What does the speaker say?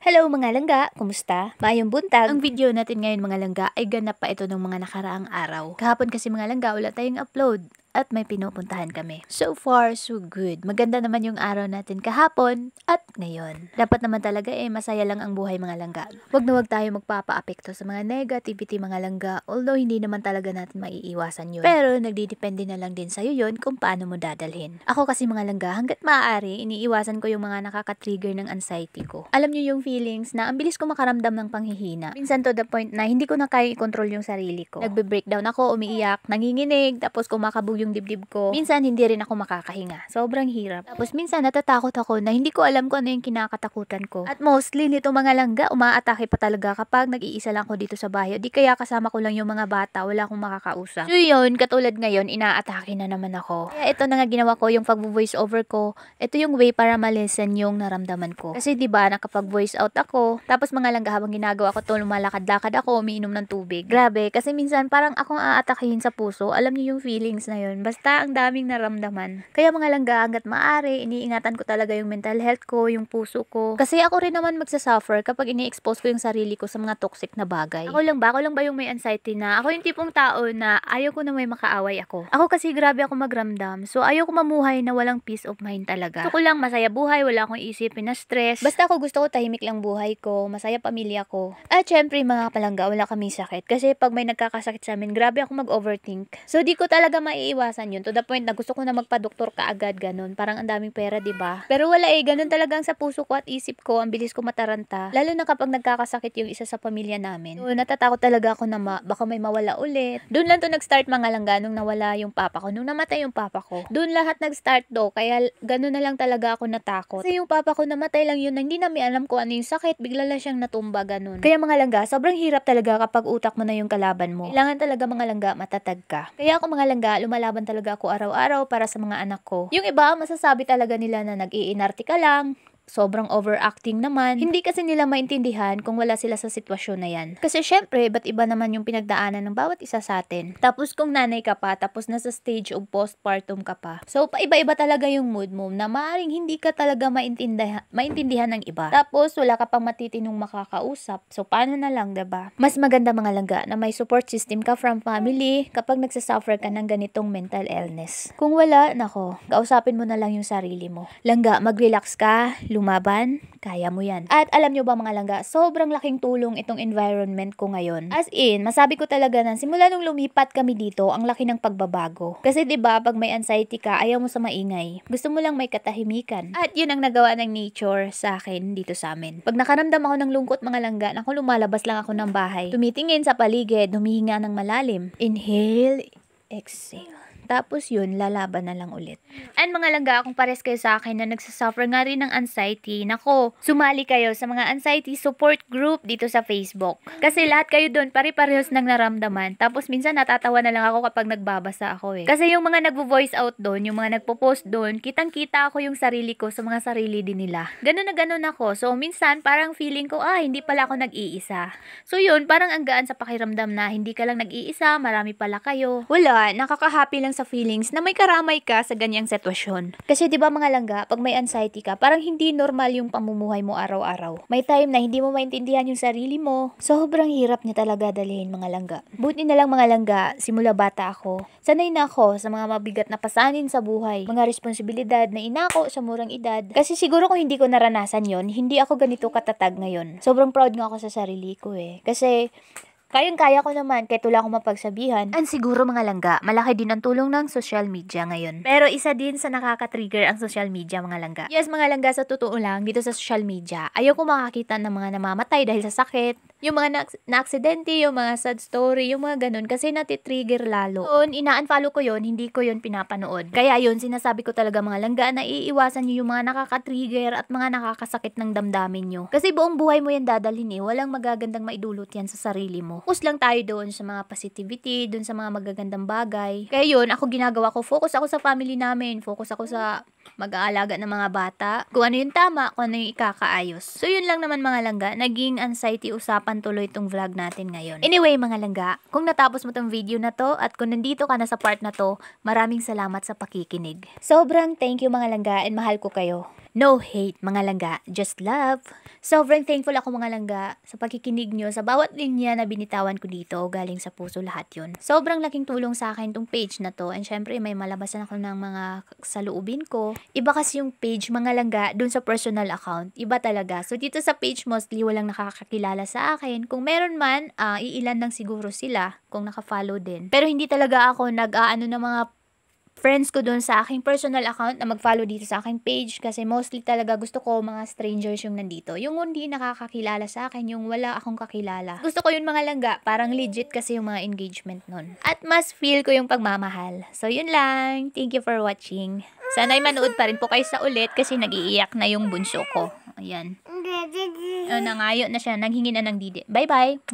Hello mga langga, kumusta? Mayong buntag. Ang video natin ngayon mga langga ay ganap pa ito ng mga nakaraang araw. Kahapon kasi mga langga wala tayong upload at may pinupuntahan kami. So far, so good. Maganda naman yung araw natin kahapon at ngayon. Dapat naman talaga masaya lang ang buhay mga langga. Wag na wag tayo magpapa-apekto sa mga negativity mga langga, although hindi naman talaga natin maiiwasan yun. Pero nagdidepende na lang din sa'yo yun kung paano mo dadalhin. Ako kasi mga langga, hanggat maaari, iniiwasan ko yung mga nakaka-trigger ng anxiety ko. Alam niyo yung feelings na ang bilis ko makaramdam ng panghihina. Minsan to the point na hindi ko na kaya i-control yung sarili ko. Nagbe-breakdown ako, umiiyak, nanginginig, tapos kumakabog yung dibdib ko. Minsan hindi rin ako makakahinga. Sobrang hirap. Tapos minsan natatakot ako na hindi ko alam kung ano yung kinakatakutan ko. At mostly nito mga langga, umaatake pa talaga kapag nag-iisa lang ako dito sa bahay. Di kaya kasama ko lang yung mga bata, wala akong makakausap. So yun, katulad ngayon, inaatake na naman ako. Kaya ito na nga ginawa ko, yung pag-voice over ko, ito yung way para malesen yung naramdaman ko. Kasi diba, nakapag-voice out ako, tapos mga langga habang ginagawa ko to, lumalakad-lakad ako, umiinom ng tubig. Grabe, kasi minsan parang akong aatakihin sa puso. Alam niyo yung feelings na yun. Basta ang daming naramdaman. Kaya mga langga, hanggat maaari, iniingatan ko talaga yung mental health ko, yung puso ko. Kasi ako rin naman magsasuffer kapag ini-expose ko yung sarili ko sa mga toxic na bagay. Ako lang ba yung may anxiety na? Ako yung tipong tao na ayaw ko na may makaaway ako. Ako kasi grabe ako magramdam. So ayaw ko mamuhay na walang peace of mind talaga. Gusto ko lang masaya buhay, wala akong isipin na stress. Basta ako gusto ko tahimik lang buhay ko, masaya pamilya ko. At syempre mga palangga, wala kaming sakit. Kasi pag may nagkakasakit sa amin, grabe ako mag-overthink. So di ko talaga maiiwasan yun. To the point na gusto ko na magpa-doktor kaagad, ganun. Parang ang daming pera, diba? Pero wala ganun talagang sa puso ko at isip ko, ang bilis ko mataranta. Lalo na kapag nagkakasakit yung isa sa pamilya namin. So natatakot talaga ako na baka may mawala ulit. Doon lang to nag-start mga langga nung nawala yung papa ko. Nung namatay yung papa ko. Doon lahat nag-start do. Kaya ganun na lang talaga ako natakot. Kasi yung papa ko namatay lang yun na hindi namin alam kung ano yung sakit. Bigla lang siyang natumba, ganun. Kaya mga langga, sobrang hirap talaga kapag utak mo na yung kalaban mo. Kailangan talaga mga langga, matatag ka. Kaya ako mga langga, lumalaban talaga ako araw-araw para sa mga anak ko. Yung iba, masasabi talaga nila na nag-iinarte ka lang, sobrang overacting naman. Hindi kasi nila maintindihan kung wala sila sa sitwasyon na yan. Kasi syempre, ba't iba naman yung pinagdaanan ng bawat isa sa atin. Tapos kung nanay ka pa, tapos nasa stage of postpartum ka pa. So, paiba-iba talaga yung mood mo na maaaring hindi ka talaga maintindihan ng iba. Tapos, wala ka pang matitinong makakausap. So, paano na lang, diba? Mas maganda mga langga na may support system ka from family kapag nagsasuffer ka ng ganitong mental illness. Kung wala, nako, kausapin mo na lang yung sarili mo. Langga, mag-relax ka, lumaban, kaya mo yan. At alam nyo ba mga langga, sobrang laking tulong itong environment ko ngayon. As in, masabi ko talaga na simula nung lumipat kami dito, ang laki ng pagbabago. Kasi 'di ba, pag may anxiety ka, ayaw mo sa maingay. Gusto mo lang may katahimikan. At yun ang nagawa ng nature sa akin dito sa amin. Pag nakaramdam ako ng lungkot mga langga, naku, lumalabas lang ako ng bahay. Tumitingin sa paligid, humihinga ng malalim. Inhale, exhale. Tapos yun, lalaban na lang ulit. And mga langga, kung pares kayo sa akin na nagsasuffer nga rin ng anxiety, nako, sumali kayo sa mga anxiety support group dito sa Facebook. Kasi lahat kayo doon, pare-parehas ng naramdaman. Tapos minsan natatawa na lang ako kapag nagbabasa ako eh. Kasi yung mga nagvo-voice out doon, yung mga nagpo-post doon, kitang-kita ako yung sarili ko sa mga sarili din nila. Ganun na ganun ako. So minsan, parang feeling ko, hindi pala ako nag-iisa. So yun, parang ang gaan sa pakiramdam na hindi ka lang nag-iisa, marami pala kayo. Wala, nakaka-happy lang sa feelings na may karamay ka sa ganyang sitwasyon. Kasi 'di ba mga langga, pag may anxiety ka, parang hindi normal yung pamumuhay mo araw-araw. May time na hindi mo maintindihan yung sarili mo. Sobrang hirap niya talaga dalhin mga langga. Buti na lang mga langga, simula bata ako, sanay na ako sa mga mabigat na pasanin sa buhay. Mga responsibilidad na inako sa murang edad. Kasi siguro kung hindi ko naranasan yon, hindi ako ganito katatag ngayon. Sobrang proud nga ako sa sarili ko eh. Kasi kayang-kaya ko naman kahit wala akong mapagsabihan. And siguro mga langga, malaki din ang tulong ng social media ngayon. Pero isa din sa nakaka-trigger ang social media mga langga. Yes mga langga, sa totoo lang, dito sa social media, ayaw ko makakita ng mga namamatay dahil sa sakit. Yung mga na-aksidente, yung mga sad story, yung mga ganun. Kasi natitrigger lalo. Yun, ina-unfollow ko yun, hindi ko yun pinapanood. Kaya yun, sinasabi ko talaga mga langga na iiwasan nyo yung mga nakaka-trigger at mga nakakasakit ng damdamin nyo. Kasi buong buhay mo yan dadalhin eh. Walang magagandang maidulot yan sa sarili mo. Focus lang tayo doon sa mga positivity, doon sa mga magagandang bagay. Kaya yun, ako ginagawa ko, focus ako sa family namin, focus ako sa mag-aalaga ng mga bata, kung ano yung tama, kung ano yung ikakaayos. So yun lang naman mga langga, naging anxiety usapan tuloy itong vlog natin ngayon. Anyway mga langga, kung natapos mo tong video na to at kung nandito ka na sa part na to, maraming salamat sa pakikinig. Sobrang thank you mga langga and mahal ko kayo. No hate, mga langga. Just love. Sobrang thankful ako mga langga sa pagkikinig nyo sa bawat linya na binitawan ko dito. Galing sa puso lahat yun. Sobrang laking tulong sa akin tong page na to. And syempre may malabasan ako ng mga saloobin ko. Iba kasi yung page mga langga dun sa personal account. Iba talaga. So dito sa page mostly walang nakakakilala sa akin. Kung meron man, iilan lang siguro sila kung nakafollow din. Pero hindi talaga ako nag-aano ng mga friends ko doon sa aking personal account na mag-follow dito sa aking page kasi mostly talaga gusto ko mga strangers yung nandito. Yung hindi nakakakilala sa akin, yung wala akong kakilala. Gusto ko yung mga langga, parang legit kasi yung mga engagement nun. At mas feel ko yung pagmamahal. So yun lang. Thank you for watching. Sana'y manood pa rin po kayo sa ulit kasi nag-iiyak na yung bunso ko. Ayan. Nangayo na siya. Naghingi na ng didi. Bye-bye.